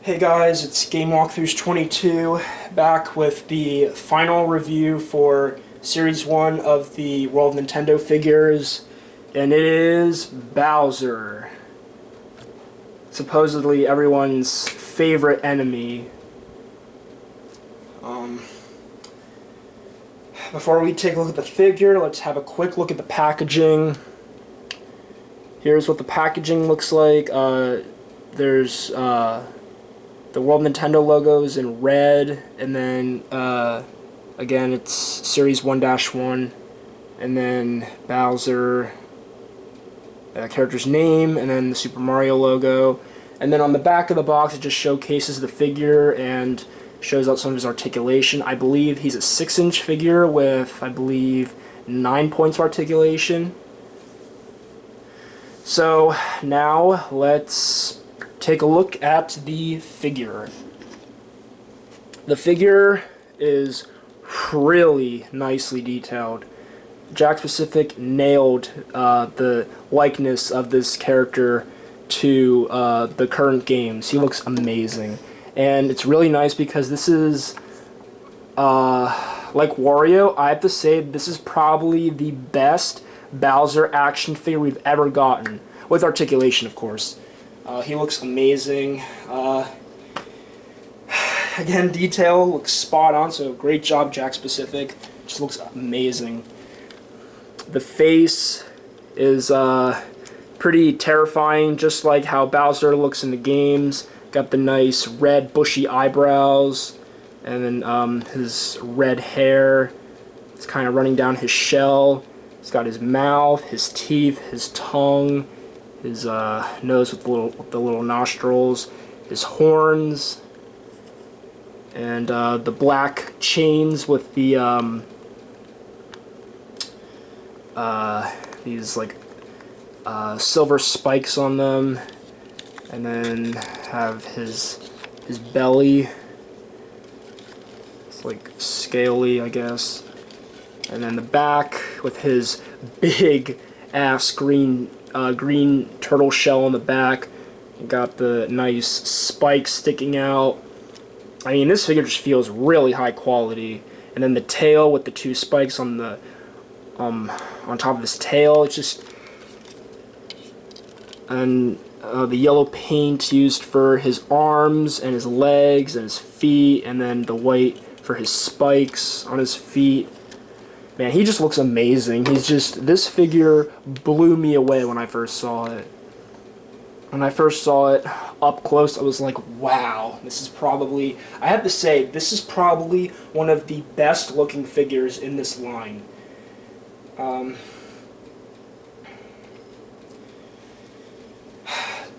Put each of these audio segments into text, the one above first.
Hey guys, it's Game Walkthroughs 22, back with the final review for Series 1 of the World of Nintendo figures, and it is Bowser. Supposedly everyone's favorite enemy. Before we take a look at the figure, let's have a quick look at the packaging. Here's what the packaging looks like. There's the World Nintendo logos in red, and then again it's Series 1-1, and then Bowser, character's name, and then the Super Mario logo. And then on the back of the box it just showcases the figure and shows out some of his articulation. I believe he's a 6-inch figure with, I believe, 9 points of articulation. So now let's take a look at the figure. The figure is really nicely detailed. Jakks Pacific nailed the likeness of this character to the current games. He looks amazing. And it's really nice because this is, like Wario, I have to say this is probably the best Bowser action figure we've ever gotten. With articulation, of course. He looks amazing. Again, detail looks spot on, so great job, Jakks Pacific. Just looks amazing. The face is pretty terrifying, just like how Bowser looks in the games. Got the nice red bushy eyebrows, and then his red hair. It's kind of running down his shell. He's got his mouth, his teeth, his tongue, his nose with the little nostrils, his horns, and the black chains with the these like silver spikes on them, and then have his belly. It's like scaly, I guess, and then the back with his big ass green turtle shell on the back. You got the nice spikes sticking out. I mean, this figure just feels really high quality. And then the tail with the 2 spikes on the on top of his tail. It's just, and the yellow paint used for his arms and his legs and his feet, and then the white for his spikes on his feet. Man, he just looks amazing. This figure blew me away when I first saw it. When I first saw it up close, I was like, wow, this is probably, I have to say, this is probably one of the best looking figures in this line.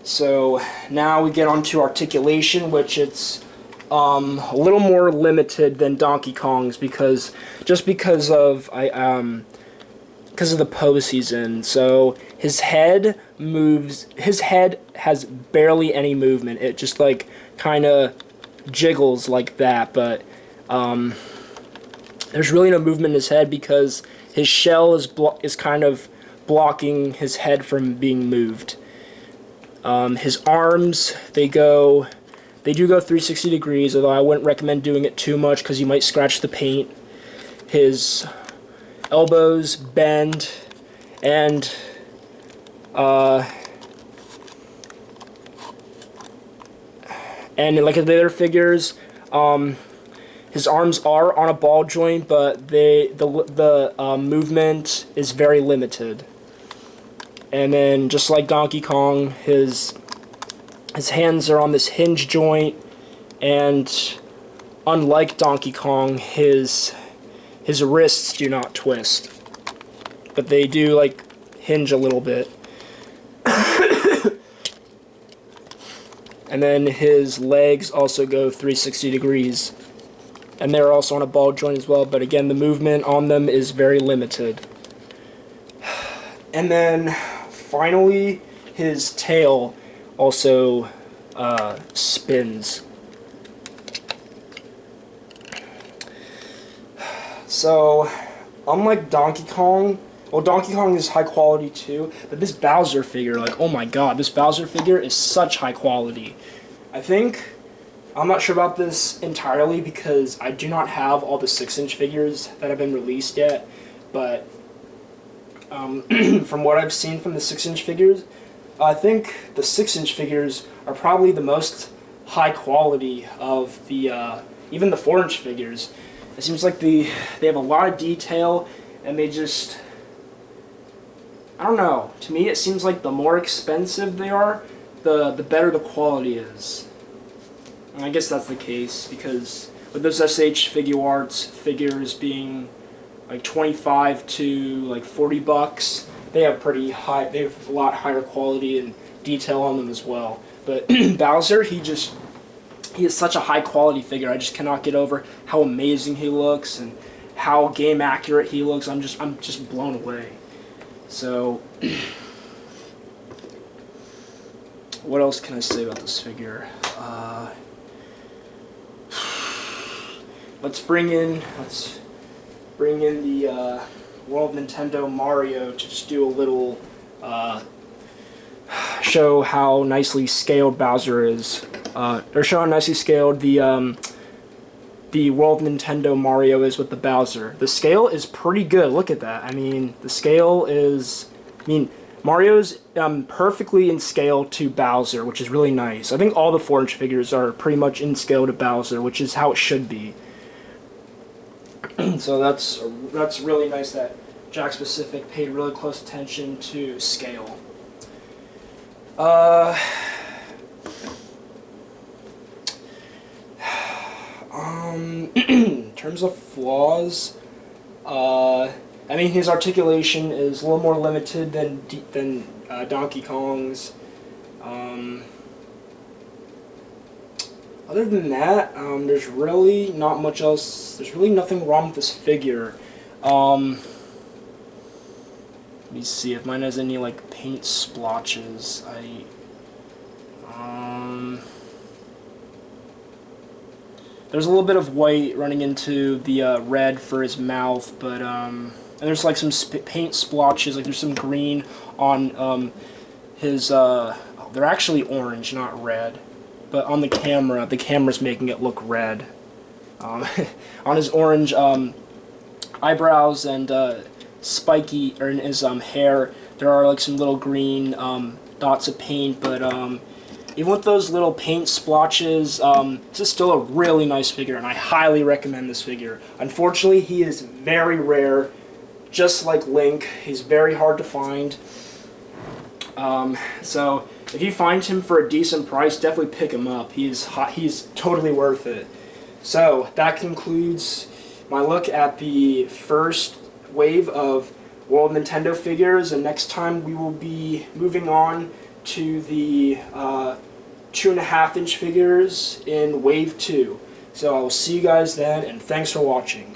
So now we get on to articulation, which it's a little more limited than Donkey Kong's because of the pose he's in. So his head moves. His head has barely any movement. It just like kind of jiggles like that. But there's really no movement in his head because his shell is kind of blocking his head from being moved. His arms, they do go 360 degrees, although I wouldn't recommend doing it too much because you might scratch the paint. His elbows bend, and like the other figures, his arms are on a ball joint, but the movement is very limited. And then, just like Donkey Kong, his hands are on this hinge joint, and unlike Donkey Kong, his wrists do not twist, but they do like hinge a little bit. And then his legs also go 360 degrees, and they're also on a ball joint as well, but again, the movement on them is very limited. And then finally, his tail also spins. So, unlike Donkey Kong, well, Donkey Kong is high quality too, but this Bowser figure, like, oh my god, this Bowser figure is such high quality. I think I'm not sure about this entirely because I do not have all the 6-inch figures that have been released yet, but from what I've seen from the 6-inch figures, I think the 6-inch figures are probably the most high quality of the even the 4-inch figures. It seems like they have a lot of detail, and they just, I don't know. To me, it seems like the more expensive they are, the better the quality is. And I guess that's the case because with those SH Figuarts figures being like 25 to like $40, they have pretty high. They have a lot higher quality and detail on them as well. But Bowser, he is such a high quality figure. I just cannot get over how amazing he looks and how game accurate he looks. I'm just blown away. So, what else can I say about this figure? Let's bring in the World of Nintendo Mario to just do a little show how nicely scaled Bowser is, or show how nicely scaled the World of Nintendo Mario is with the Bowser. The scale is pretty good. Look at that. I mean, the scale is, Mario's perfectly in scale to Bowser, which is really nice. I think all the 4-inch figures are pretty much in scale to Bowser, which is how it should be. So that's really nice that Jakks Pacific paid really close attention to scale. In terms of flaws, his articulation is a little more limited than Donkey Kong's. Other than that, there's really not much else. There's really nothing wrong with this figure. Let me see if mine has any like paint splotches. There's a little bit of white running into the red for his mouth, but and there's like some paint splotches. Like there's some green on his. They're actually orange, not red. But on the camera's making it look red. On his orange eyebrows and spiky, or in his hair, there are like some little green dots of paint. But even with those little paint splotches, this is still a really nice figure, and I highly recommend this figure. Unfortunately, he is very rare, just like Link. He's very hard to find. So if you find him for a decent price, definitely pick him up. He's totally worth it. So that concludes my look at the first wave of World of Nintendo figures, and next time we will be moving on to the 2.5-inch figures in Wave 2. So I will see you guys then, and thanks for watching.